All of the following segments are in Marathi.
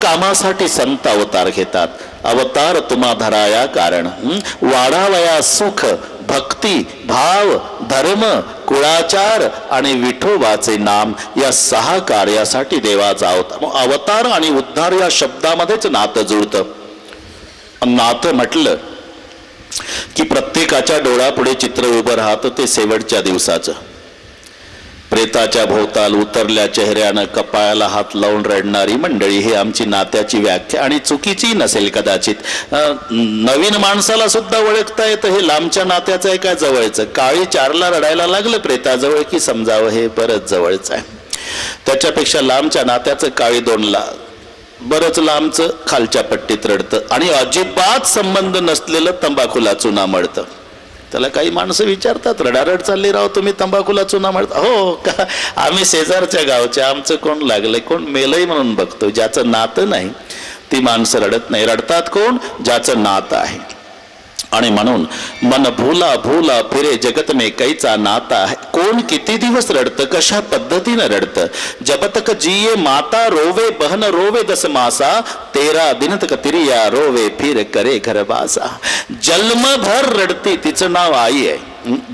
कामासाठी संत अवतार घेतात. अवतार तुम्हा धराया कारण वाढावया सुख भक्ती भाव धर्म कुळाचार आणि विठोबाचे नाम या 6 कार्यासाठी देवाचा अवतार. अवतार आणि उद्धार या शब्दामध्येच नातं जुळतं. नातं म्हटलं की प्रत्येकाच्या डोळ्यापुढे चित्र उभं राहतं ते शेवटच्या दिवसाचं. प्रेताच्या भोवताल उतरल्या चेहऱ्यानं कपाळाला हात लावून रडणारी मंडळी ही आमची नात्याची व्याख्या आणि चुकीची नसेल कदाचित. नवीन माणसाला सुद्धा ओळखता येतं हे लांबच्या नात्याचं आहे का जवळचं. काळी 4ला रडायला लागलं प्रेताजवळ की समजावं हे बरंच जवळचं आहे. त्याच्यापेक्षा लांबच्या नात्याचं काळी 2ला बरंच लांबचं खालच्या पट्टीत रडतं आणि अजिबात संबंध नसलेलं तंबाखूला चुना मळतं. त्याला काही माणसं विचारतात रडारड चालली राव तुम्ही तंबाखूला चुना मळता. हो का आम्ही शेजारच्या गावच्या आमचं कोण लागलंय कोण मेलंय म्हणून बघतो. ज्याचं नातं नाही ती माणसं रडत नाही. रडतात कोण ज्याचं नातं आहे. आणि म्हणून मन भूला भूला फिरे जगत में कैचा नाता है. कोण किती दिवस रडतं कशा पद्धतीनं रडतं. जब तक जिये माता रोवे बहन रोवे 10 मासा 13 दिन तक तिरिया रोवे फिर करे घरवासा. जन्मभर रडती तिचं नाव आई आहे.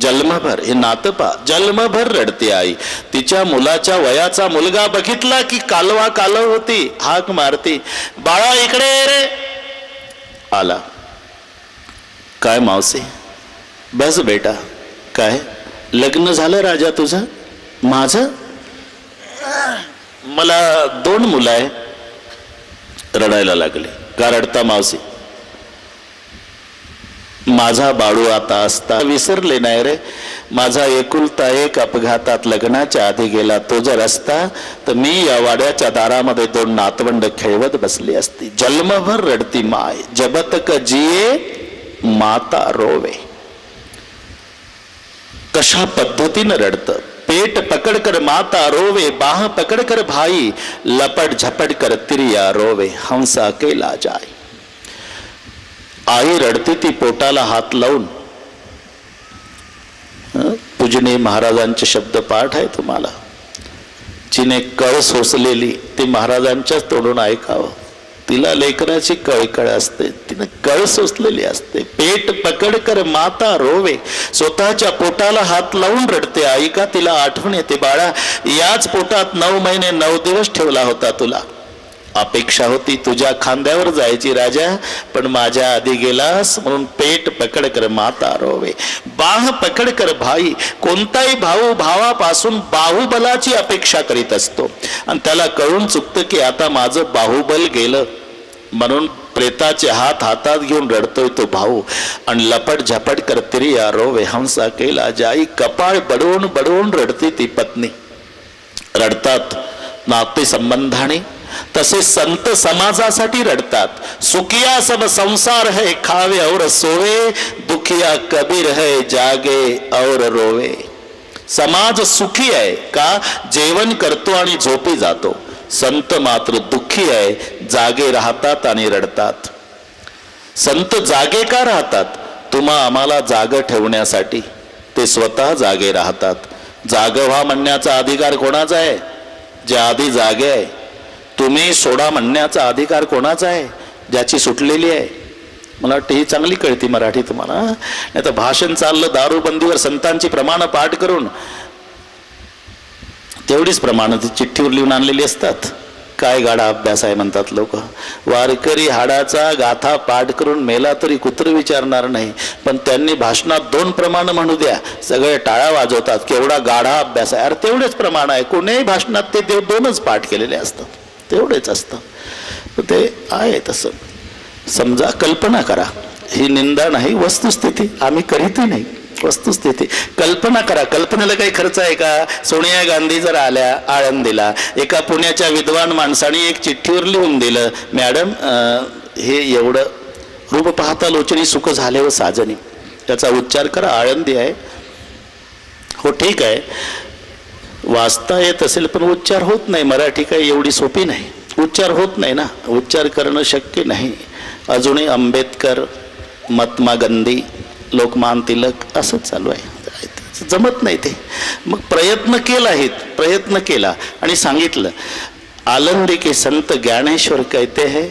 जन्मभर हे नातं पा जन्मभर रडते आई. तिच्या मुलाच्या वयाचा मुलगा बघितला की कालवा कालव होती हाक मारती बाळा इकडे रे. आला. काय मावसे बस बेटा काय लग्न झालं राजा तुझं. माझं मला 2 मुलं आहे. रडायला लागले. का रडता मावशी. माझा बाळू आता असता विसरले नाही रे. माझा एकुलता एक अपघातात लग्नाच्या आधी गेला. तो जर असता तर मी या वाड्याच्या दारामध्ये 2 नातवंड खेळवत बसली असती. जन्मभर रडती माय जब तक जिये माता रोवे. कशा पद्धतीनं रडतं. पेट पकड कर माता रोवे बाह पकड कर भाई लपट झपट कर तिरिया रोवे हंसा केला जाय. आई रडती ती पोटाला हात लावून. पूजनीय महाराजांचे शब्द पाठ आहे तुम्हाला. जिने कळ सोसलेली ती महाराजांच्याच तोंडून ऐकावं. तिला लेकराची कळकळ असते. तिने कळ सोसलेली असते. पेट पकड कर माता रोवे. स्वतःच्या पोटाला हात लावून रडते आई. का तिला आठवण येते बाळा याच पोटात 9 महिने 9 दिवस ठेवला होता तुला. अपेक्षा होती तुझ्या खांद्यावर जायची राजा पण माझ्या आधी गेलास म्हणून पेट पकड कर माता रोवे बाह पकड कर भाई. कोणताही भाऊ भावापासून बाहुबलाची अपेक्षा करीत असतो आणि त्याला कळून चुकतं की आता माझं बाहुबल गेलं म्हणून प्रेताचे हात हातात घेऊन रडतोय तो भाऊ. आणि लपट झपट कर तिरिया रोवे हंसा केला जाई. कपाळ बडवून बडवून रडते ती पत्नी. रडतात नाते संबंधाने तसे संत समाजासाठी रडतात. सुखिया सब संसार है खावे और सोवे दुखिया कबीर है जागे और रोवे. समाज सुखी आहे का जेवण करतो आणि झोपी जातो. संत मात्र दुःखी आहे जागे राहतात आणि रडतात. संत जागे का राहतात. तुम्हा आम्हाला जाग ठेवण्यासाठी. ते स्वतः जागे राहतात. जाग व्हा म्हणण्याचा अधिकार कोणाचा आहे. जे आधी जागे आहे. तुम्ही सोडा म्हणण्याचा अधिकार कोणाचा आहे ज्याची सुटलेली आहे. मला वाटतं ही चांगली कळती मराठी तुम्हाला. नाही तर भाषण चाललं दारूबंदीवर संतांची प्रमाणं पाठ करून तेवढीच प्रमाणं ती चिठ्ठीवर लिहून आणलेली असतात. काय गाडा अभ्यास आहे म्हणतात लोक. वारकरी हाडाचा गाथा पाठ करून मेला तरी कुत्र विचारणार नाही पण त्यांनी भाषणात 2 प्रमाण म्हणू द्या सगळे टाळ्या वाजवतात. केवढा गाढा अभ्यास आहे. अरे तेवढेच प्रमाण आहे. कोणीही भाषणात ते 2च पाठ केलेले असतात. तेवढेच असतं. ते आहे तसं. समजा कल्पना करा. ही निंदा नाही वस्तुस्थिती. आम्ही करीतही नाही वस्तुस्थिती. कल्पना करा. कल्पनेला काही खर्च आहे का. सोनिया गांधी जर आल्या आळंदीला एका पुण्याच्या विद्वान माणसाने एक चिठ्ठीवर लिहून दिलं मॅडम हे एवढं रूप पाहता लोचनी सुख झाले व साजनी. त्याचा उच्चार करा. आळंदी आहे. हो ठीक आहे वाचता येत असेल पण उच्चार होत नाही. मराठी काही एवढी सोपी नाही. उच्चार होत नाही ना. उच्चार करणं शक्य नाही. अजूनही आंबेडकर महात्मा गांधी लोकमान तिलक असंच चालू आहे. जमत नाही ते. मग प्रयत्न केला आणि सांगितलं आनंदी के संत ज्ञानेश्वर कहते हैं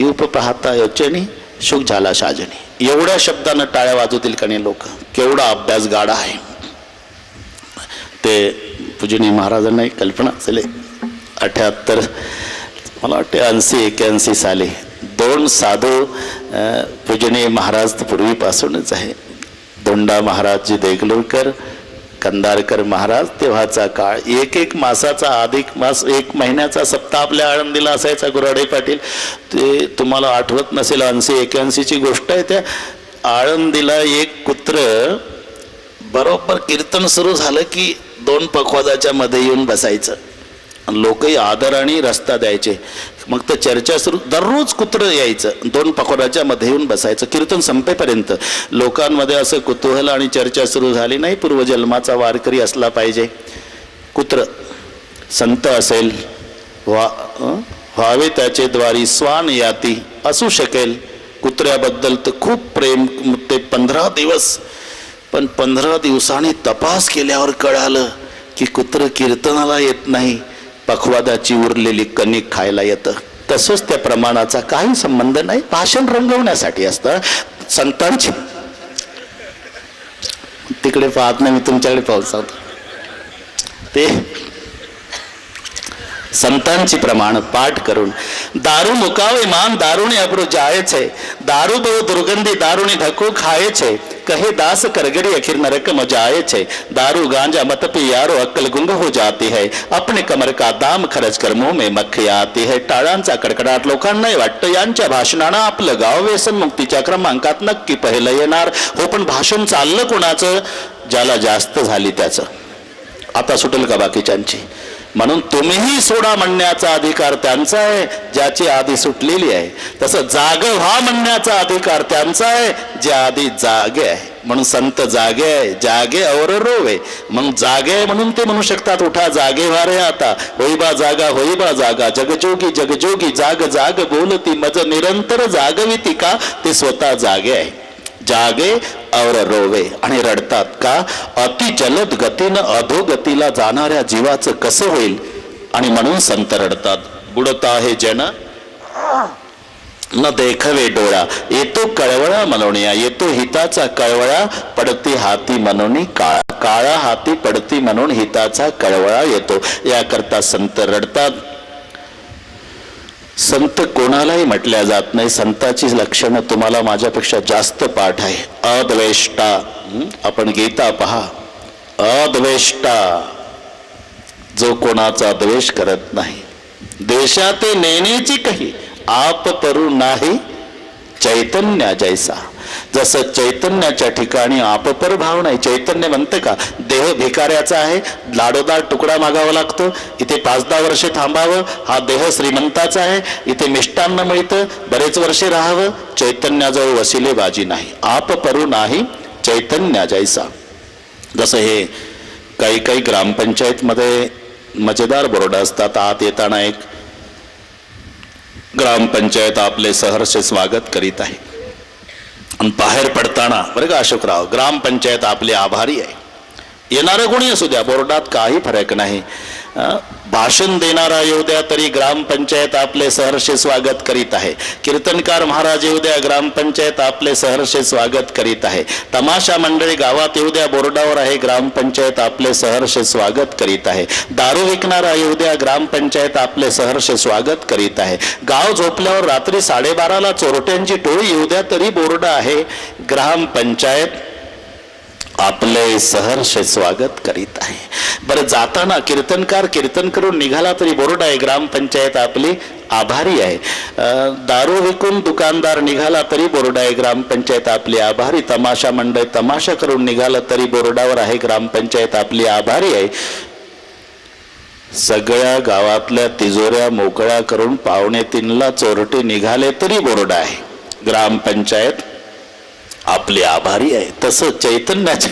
यूप पाहता योचनी सुख झाला साजनी. एवढ्या शब्दानं टाळ्या वाजवतील का नाही लोक. केवढा अभ्यास गाडा आहे ते. पूजनीय महाराजांना कल्पना असेल 78 मला वाटते 80-81 साली 2 साधू पूजनीय महाराज पूर्वीपासूनच आहे. दोंडा महाराजजी देगलूरकर, कंदारकर महाराज. तेव्हाचा काळ 1 मासाचा अधिक मास 1 महिन्याचा सप्ताह आपल्या आळंदीला असायचा. गुराडे पाटील ते तुम्हाला आठवत नसेल 80-81ची गोष्ट आहे. त्या आळंदीला एक कुत्र बरोबर कीर्तन सुरू झालं की 2 पखवाजाच्या मध्ये येऊन बसायचं. लोकही आदराने रस्ता द्यायचे. मग तर चर्चा सुरू. दररोज कुत्र यायचं 2 पखवाजाच्या मध्ये येऊन बसायचं कीर्तन संपेपर्यंत. लोकांमध्ये असं कुतूहल आणि चर्चा सुरू झाली नाही पूर्वजन्माचा वारकरी असला पाहिजे. कुत्र संत असेल व्हावे त्याचे द्वारी स्वान याती असू शकेल. कुत्र्याबद्दल तर खूप प्रेम. ते 15 दिवस. पण 15 दिवसांनी तपास केल्यावर कळालं की कुत्र कीर्तनाला येत नाही, पखवादाची उरलेली कणिक खायला येतं. तसंच त्या प्रमाणाचा काही संबंध नाही. भाषण रंगवण्यासाठी असतं संतांची. तिकडे पाहत नाही मी, तुमच्याकडे पाहत ते संतांची प्रमाण पाठ करून. दारू मुकावे मान दारुणी अब्रू जायचे, दारू बहु दुर्गंधी दारुणी धक्को खायचे, कहे दास करगड़ी अखिर नरक मजाए छे, दारू गांजा मत पी यारो अक्कल गुंग हो जाती है, अपने कमर का दाम खर्च कर मुंह में मक्खी आती है. टाळांचा कडकडाट लोकांनाही वाटतं यांच्या भाषणानं आपलं गाव व्यसन मुक्तीच्या क्रमांकात नक्की पहिलं येणार. हो पण भाषण चाललं कोणाचं? ज्याला जास्त झाली त्याचं. आता सुटेल का बाकीच्यांची? म्हणून तुम्हीही सोडा म्हणण्याचा अधिकार त्यांचा आहे ज्याची आधी सुटलेली आहे. तसं जाग व्हा म्हणण्याचा अधिकार त्यांचा आहे जे आधी जागे आहे. म्हणून संत जागे आहे, जागे और रोवे. मग जागे आहे म्हणून ते म्हणू शकतात उठा जागे व्हा रे आता, होईबा जागा होईबा जागा, जगजोगी जगजोगी जाग जाग बोलती मज निरंतर जागविती का. ते स्वतः जागे आहे. जागे और रोवे. आणि रडतात का? अति जलद गतीनं अधोगतीला जाणाऱ्या जीवाचं कसं होईल. आणि म्हणून संत रडतात. बुडत आहे जन न देखवे डोळा, येतो कळवळा मनोनिया, येतो हिताचा कळवळा, पडती हाती मनोनी काळा, काळा हाती पडती म्हणून हिताचा कळवळा येतो. याकरता संत रडतात. संत कोणालाही म्हटल्या जात नाही. संताची लक्षणं तुम्हाला माझ्यापेक्षा जास्त पाठ आहे. अद्वेष्टा. आपण गीता पहा. अद्वेष्टा, जो कोणाचा द्वेष करत नाही. द्वेषाते नेण्याची काही आप परू नाही चैतन्य जैसा. जसं चैतन्याच्या ठिकाणी आपपर भाव नाही. चैतन्य म्हणते का देह भिकाऱ्याचा आहे, लाडोदार तुकडा मागावा लागतो, इथे 5-10 वर्षे थांबावं. हा देह श्रीमंताचा आहे, इथे मिष्टान्न मिळतं, बरेच वर्षे राहावं. चैतन्याजवळ वसिलेबाजी नाही. आपपरू नाही चैतन्य जैसा. जसं हे काही ग्रामपंचायतमध्ये मजेदार बोर्ड असतात. आत येताना एक ग्रामपंचायत आपले सहर्ष स्वागत करीत आहे. आणि बाहेर पडताना बरं का अशोकराव, ग्रामपंचायत आपली आभारी आहे. येणारं कोणी असू द्या, बोर्डात काही फरक नाही. भाषण देणारा येऊ द्या तरी ग्रामपंचायत आपले सहर्ष स्वागत करीत आहे. कीर्तनकार महाराज येऊ द्या, ग्रामपंचायत आपले सहर्ष स्वागत करीत आहे. तमाशा मंडळी गावात येऊ द्या, बोर्डावर आहे, ग्रामपंचायत आपले सहर्ष स्वागत करीत आहे. दारू विकणारा येऊ द्या, ग्रामपंचायत आपले सहर्ष स्वागत करीत आहे. गाव झोपल्यावर रात्री 12:30ला चोरट्यांची टोळी येऊ द्या तरी बोर्ड आहे, ग्रामपंचायत आपले सहर्ष स्वागत करीत आहे. बरं, जाताना कीर्तनकार कीर्तन करून निघाला तरी बोर्ड आहे, ग्रामपंचायत आपली आभारी आहे. दारू विकून दुकानदार निघाला तरी बोर्ड आहे, ग्रामपंचायत आपली आभारी. तमाशा मंडळ तमाशा करून निघाला तरी बोर्डावर आहे, ग्रामपंचायत आपली आभारी आहे. सगळ्या गावातल्या तिजोऱ्या मोकळ्या करून 2:45ला चोरटे निघाले तरी बोर्ड आहे, ग्रामपंचायत आपली आभारी आहे. तसं चैतन्याचे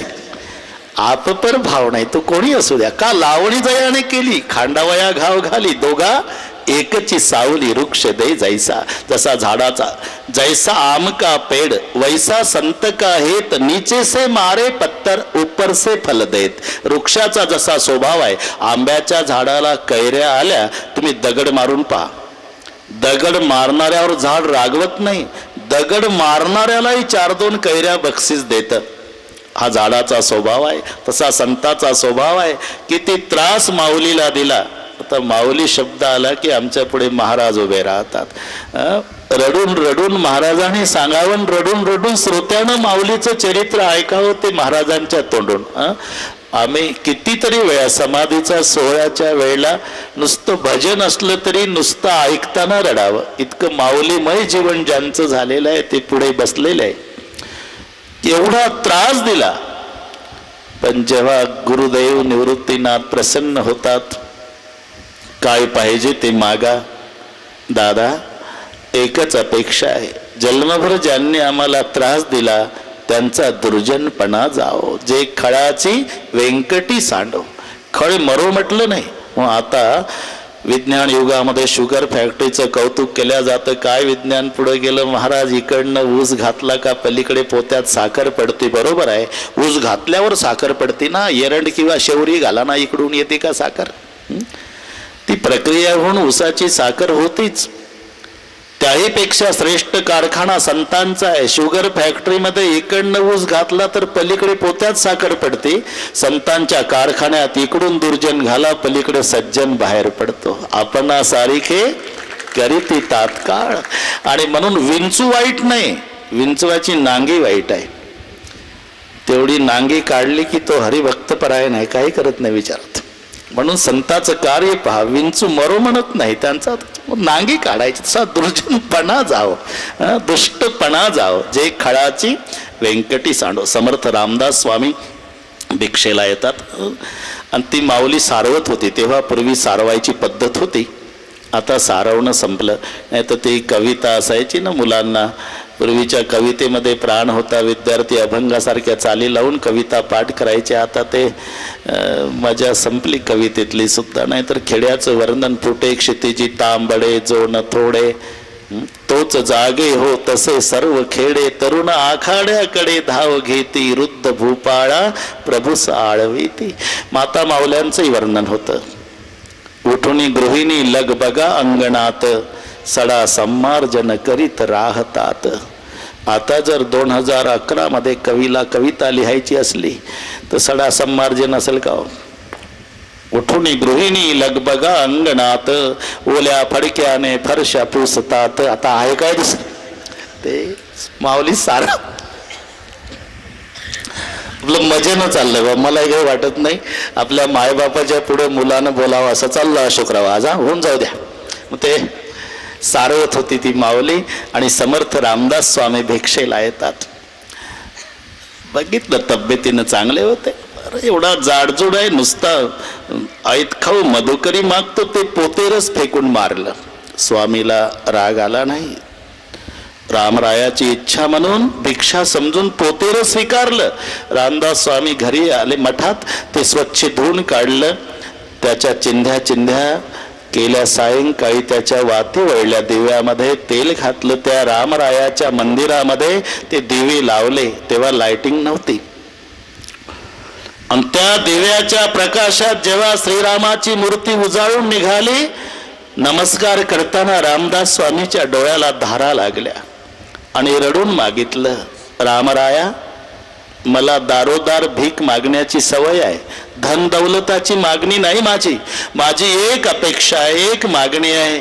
आपपर भाव नाही. तो कोणी असू द्या. का लावणी जयाने केली खांडावया घाव घाली, दोघा एकची सावली वृक्ष दे जैसा. जसा झाडाचा जैसा आम का पेड़ वैसा संत का हेत, नीचे से मारे पत्तर ऊपर से फल देत. वृक्षाचा जसा स्वभाव आहे, आंब्याच्या झाडाला कैऱ्या आल्या तुम्ही दगड मारून पहा, दगड मारणाऱ्यावर झाड रागवत नाही, दगड मारणाऱ्यालाही 4-2 कैऱ्या बक्षीस देत. हा झाडाचा स्वभाव आहे. तसा संताचा स्वभाव आहे. किती त्रास माऊलीला दिला. आता माऊली शब्द आला की आमच्या पुढे महाराज उभे राहतात. रडून रडून महाराजांनी सांगावं, रडून रडून श्रोत्यानं माऊलीचं चरित्र ऐकावं ते महाराजांच्या तोंडून. आम्ही कितीतरी वेळा समाधीच्या सोहळ्याच्या वेळेला नुसतं भजन असलं तरी नुसतं ऐकताना रडावं. इतकं माऊलीमय जीवन ज्यांचं झालेलं आहे ते पुढे बसलेलं आहे. एवढा त्रास दिला, पण जेव्हा गुरुदेव निवृत्तीनाथ प्रसन्न होतात, काय पाहिजे ते मागा दादा, एकच अपेक्षा आहे, जन्मभर ज्यांनी आम्हाला त्रास दिला त्यांचा दुर्जनपणा जाओ, जे खळाची व्यंकटी सांडो. खळ मरो म्हटलं नाही. मग आता विज्ञान युगामध्ये शुगर फॅक्टरीचं कौतुक केल्या जातं. काय विज्ञान पुढे गेलं महाराज, इकडनं ऊस घातला का पलीकडे पोत्यात साखर पडते. बरोबर आहे, ऊस घातल्यावर साखर पडते ना, एरंड किंवा शेवरी घाला ना, इकडून येते का साखर. ती प्रक्रिया होऊन ऊसाची साखर होतीच. त्याहीपेक्षा श्रेष्ठ कारखाना संतांचा आहे. शुगर फॅक्टरीमध्ये इकडनं ऊस घातला तर पलीकडे पोत्यात साखर पडते. संतांच्या कारखान्यात इकडून दुर्जन घाला, पलीकडे सज्जन बाहेर पडतो. आपणा सारिखे करीती तात्काळ. आणि म्हणून विंचू वाईट नाही, विंचवाची नांगी वाईट आहे. तेवढी नांगी काढली की तो हरिभक्तपरायण आहे, काही करत नाही विचारत. म्हणून संतांचं कार्य पहा, विंचू मरो म्हणत नाही, त्यांचा नांगी काढायची. तसा दुर्जनपणा जाओ, दुष्टपणा जाओ, जे खळाची व्यंकटी सांडो. समर्थ रामदास स्वामी भिक्षेला येतात आणि ती माऊली सारवत होती. तेव्हा पूर्वी सारवायची पद्धत होती, आता सारवणं संपलं. नाही तर ती कविता असायची ना मुलांना, पूर्वीच्या कवितेमध्ये प्राण होता. विद्यार्थी अभंगासारख्या चाली लावून कविता पाठ करायचे. आता ते मजा संपली कवितेतली सुद्धा. नाही तर खेड्याचं वर्णन, फुटे क्षितिजी तांबडे जो न थोडे, तोच जागे हो तसे सर्व खेडे, तरुण आखाड्याकडे धाव घेती, वृद्ध भूपाळा प्रभूस आळवीती. माता माऊल्यांचंही वर्णन होतं. उठुनी गृहिणी लगबगा अंगणात, सडा संमार्जन करीत राहतात. आता जर 2011 मध्ये कवीला कविता लिहायची असली तर सडा संमार्जन असेल का? उठुनी गृहिणी लगबगा अंगणात, ओल्या फडक्याने फरशा पुसतात. आता आहे काय दुसरं? ते माऊली सारा आपलं मजेनं चाललं बा. मला काही वाटत नाही आपल्या मायबापाच्या पुढे मुलानं बोलावं असं चाललं अशोकराव, आज होऊन जाऊ द्या. मग ते सारवत होती ती माऊली. आणि समर्थ रामदास स्वामी भिक्षेला येतात. बघितलं तब्येतीनं चांगले होते. एवढा जाडजूड आहे, नुसता ऐत खाऊ मधुकरी मागतो, ते पोतेरच फेकून मारलं. स्वामीला राग आला नाही. रामरायाची इच्छा म्हणून भिक्षा समजून पोतेर स्वीकारलं. रामदास स्वामी घरी आले मठात, ते स्वच्छ धुवून काढलं, त्याच्या चिंध्या चिंध्या केल्या. सायंकाळी त्याच्या वाती वळल्या, दिव्यामध्ये तेल घातलं. त्या रामरायाच्या मंदिरामध्ये ते दिवे लावले, तेव्हा लाइटिंग नव्हती. आणि त्या दिव्याच्या प्रकाशात जेव्हा श्रीरामाची मूर्ती उजाळून निघाली, नमस्कार करताना रामदास स्वामीच्या डोळ्याला धारा लागल्या आणि रडून मागितलं, रामराया, मला दारोदार भीक मागण्याची सवय आहे. धन दौलताची मागणी नाही माझी. माझी एक अपेक्षा आहे, एक मागणी आहे.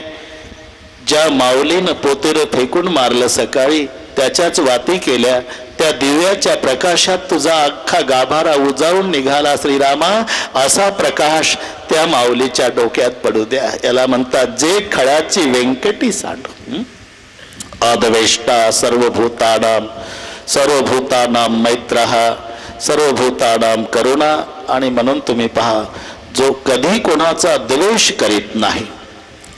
ज्या माऊलीनं पोतेर फेकून मारलं सकाळी, त्याच्याच वाती केल्या, त्या दिव्याच्या प्रकाशात तुझा अख्खा गाभारा उजाळून निघाला श्रीरामा, असा प्रकाश त्या माऊलीच्या डोक्यात पडू द्या. याला म्हणतात जे खळाची व्यंकटी सांडू. अद्वेष्टा सर्वभूतानां सर्वभूतानां मैत्रः सर्वभूतानां करुणा. आणि म्हणून तुम्ही पहा, जो कधी कोणाचा द्वेष करीत नाही.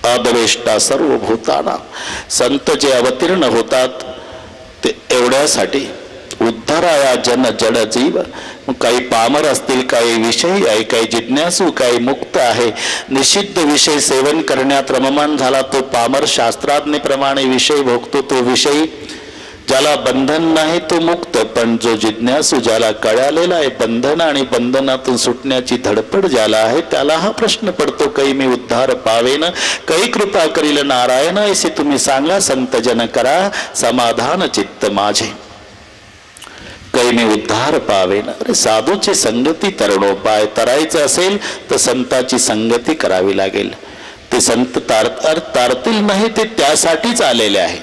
अद्वेष्टा सर्वभूतानां. संत जे अवतीर्ण होतात ते एवढ्यासाठी, उद्धाराया जन जड जीव मग काही पामर असतील, काही विषयी आहे, काही जिज्ञासू, काही मुक्त आहे. निषिद्ध विषय सेवन करण्यात रममाण झाला तो पामर शास्त्राज्ञेप्रमाणे विषय भोगतो, तो विषयी. ज्याला बंधन नाही तो मुक्त, पण जो जिज्ञासू, ज्याला कळालेला आहे बंधन आणि बंधनातून सुटण्याची धडपड ज्याला आहे, त्याला हा प्रश्न पडतो, कै मी उद्धार पावेन, कै कृपा करील नारायण, ऐसे तुम्ही सांगा संत जन करा समाधान चित्त माझे. कै मी उद्धार पावेन. अरे साधूची संगती तरणोपाय. तरायचं असेल तर संताची संगती करावी लागेल. ते संत तारतील नाही, ते त्यासाठीच आलेले आहे,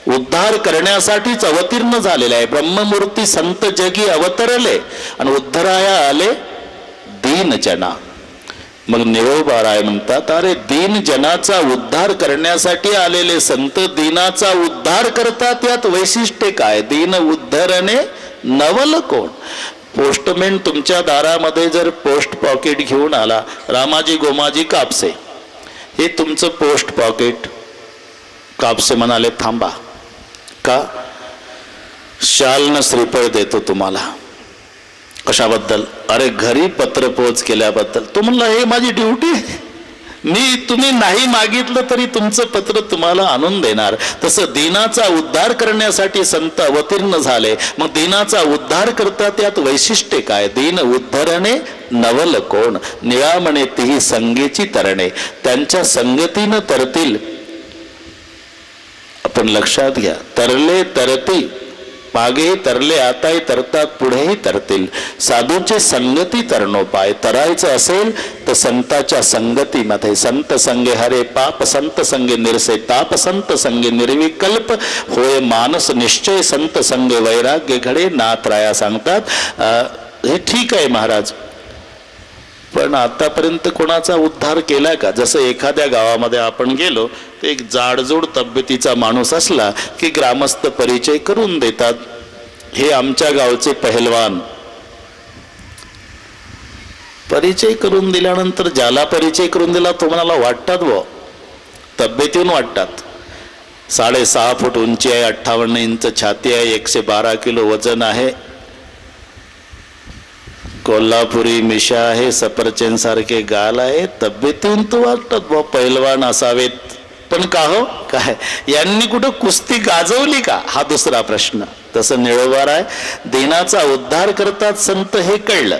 उद्धार करण्यासाठीच अवतीर्ण झालेले आहे. ब्रह्ममूर्ती संत जगी अवतरले आणि उद्धराया आले दीन जना. मग निळोबाराय म्हणतात, अरे दीन जनाचा उद्धार करण्यासाठी आलेले संत दीनाचा उद्धार करतात, यात वैशिष्ट्य काय? दीन उद्धरणे नवल कोण? पोस्टमॅन तुमच्या दारामध्ये जर पोस्ट पॉकेट घेऊन आला, रामाजी गोमाजी कापसे, हे तुमचं पोस्ट पॉकेट. कापसे म्हणाले थांबा, का? शालनं श्रीफळ देतो तुम्हाला. कशाबद्दल? अरे घरी पत्र पोच केल्याबद्दल. तो म्हणला हे माझी ड्युटी, मी तुम्ही नाही मागितलं तरी तुमचं पत्र तुम्हाला आणून देणार. तसं दीनाचा उद्धार करण्यासाठी संत अवतीर्ण झाले. मग दीनाचा उद्धार करतात, यात वैशिष्ट्य काय? दीन उद्धरणे नवल कोण? निळा म्हणे तीही संगेची तरणे. त्यांच्या संगतीनं तरतील. आपण लक्षात घ्या, तरले तरती, मागे तरले आताही तरतात, पुढेही तरतील. साधूचे संगती तरणोपाय. तरायचं असेल तर संताच्या संगतीमध्ये. संत संगे हरे पाप, संत संगे निरसे ताप, संत संगे निर्विकल्प होय मानस निश्चय, संत संगे वैराग्य घडे, नाथराया सांगतात. हे ठीक आहे महाराज, पण आतापर्यंत कोणाचा उद्धार केलाय का? जसं एखाद्या गावामध्ये आपण गेलो तर एक जाडजूड तब्येतीचा माणूस असला की ग्रामस्थ परिचय करून देतात, हे आमच्या गावचे पहलवान. परिचय करून दिल्यानंतर ज्याला परिचय करून दिला तो म्हणाला वाटतात व तब्येतीहून वाटतात. 6.5 फूट उंची आहे, 58 इंच छाती आहे, 112 किलो वजन आहे, कोल्हापुरी मिशा आहे, सफरचंद सारखे गाल आहे, तब्येतीहून तो वाटतात बुवा पैलवान असावेत. पण का हो, काय यांनी कुठं कुस्ती गाजवली का? हा दुसरा प्रश्न. तसं निळोबार आहे, दीनाचा उद्धार करतात संत, हे कळलं.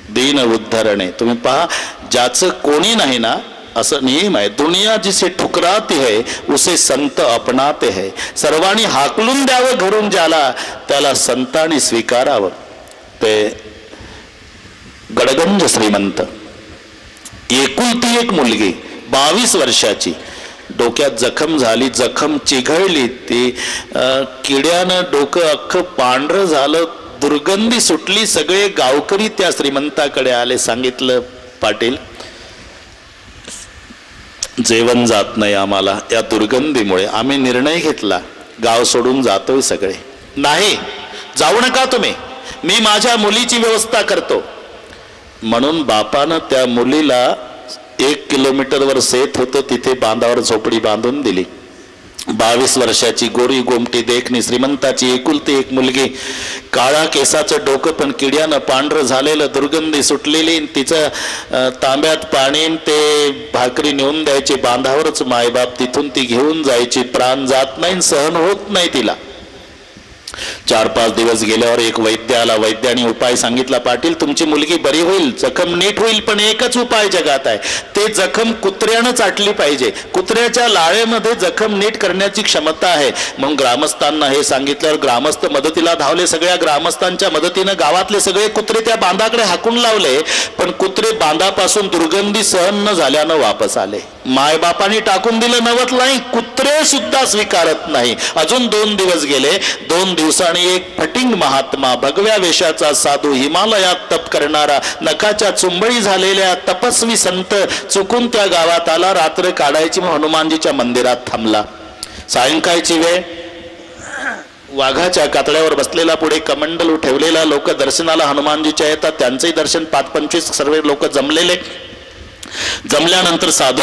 दीन उद्धरणे. तुम्ही पहा, ज्याचं कोणी नाही ना, असं नियम आहे, दुनिया जिसे ठुकराती है उसे संत अपनाते है. सर्वांनी हाकलून द्यावं घरून ज्याला, त्याला संतांनी स्वीकारावं. ते गडगंज श्रीमंत, एकुलती एक मुलगी 22 वर्षाची, डोक्यात जखम झाली, जखम चिघळली, ती किड्यानं डोकं अख्खं पांढरं झालं, दुर्गंधी सुटली. सगळे गावकरी त्या श्रीमंताकडे आले, सांगितलं पाटील जेवण जात नाही आम्हाला या दुर्गंधीमुळे, आम्ही निर्णय घेतला गाव सोडून जातोय सगळे. नाही जाऊ नका तुम्ही, मी माझ्या मुलीची व्यवस्था करतो. म्हणून बापानं त्या मुलीला 1 किलोमीटरवर शेत होतं, तिथे बांधावर झोपडी बांधून दिली. 22 वर्षाची गोरी गोमटी देखणी श्रीमंताची एकुलती एक मुलगी, काळा केसाचं डोकं पण किड्यानं पांढरं झालेलं, दुर्गंधी सुटलेली. तिचं तांब्यात पाणी ते भाकरी नेऊन द्यायची बांधावरच मायबाप, तिथून ती घेऊन जायची. प्राण जात नाही, सहन होत नाही तिला. 4-5 दिवस गेल्यावर एक वैद्य आला. वैद्याने उपाय सांगितला, पाटील तुमची मुलगी बरी होईल, जखम नीट होईल, पण एकच उपाय जगात आहे, ते जखम कुत्र्यानं चाटली पाहिजे. कुत्र्याच्या लाळेमध्ये जखम नीट करण्याची क्षमता आहे. मग ग्रामस्थांना हे सांगितल्यावर ग्रामस्थ मदतीला धावले. सगळ्या ग्रामस्थांच्या मदतीनं गावातले सगळे कुत्रे त्या बांधाकडे हाकून लावले, पण कुत्रे बांधापासून दुर्गंधी सहन न झाल्यानं वापस आले. मायबापाने टाकून दिलं नवत नाही, कुत्रे सुद्धा स्वीकारत नाही. अजून 2 दिवस गेले. 2 दिवसांनी एक फटिंग महात्मा, भगव्या वेशाचा साधू, हिमालयात तप करणारा, नखाच्या चुंबळी झालेल्या तपस्वी संत चुकून त्या गावात आला. रात्र काढायची म्हणून हनुमानजीच्या मंदिरात थांबला. सायंकाळची वेळ, वाघाच्या कातड्यावर बसलेला, पुढे कमंडलू ठेवलेला, लोक दर्शनाला हनुमानजीच्या येतात. त्यांचंही दर्शन 5-25 सर्व लोक जमलेले. जमल्यानंतर साधू